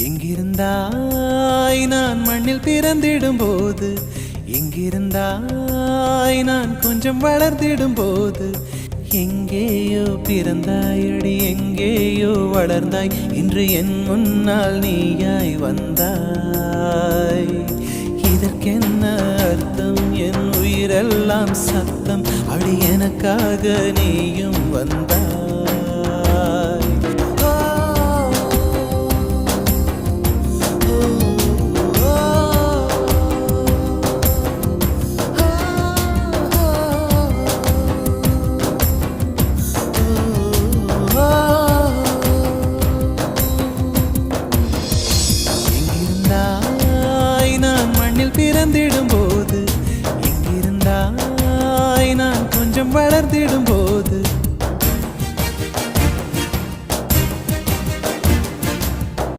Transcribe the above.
எங்கிருந்தாய் நான் மண்ணில் பிறந்திடும் போது, எங்கிருந்தாய் நான் கொஞ்சம் வளர்ந்திடும் போது, எங்கேயோ பிறந்தாயடி எங்கேயோ வளர்ந்தாய், இன்று என் முன்னால் நீயாய் வந்தாய். இதற்கென்ன அர்த்தம்? என் உயிரெல்லாம் சத்தம், அடி எனக்காக நீயும் வந்தாய். பிறந்திடும்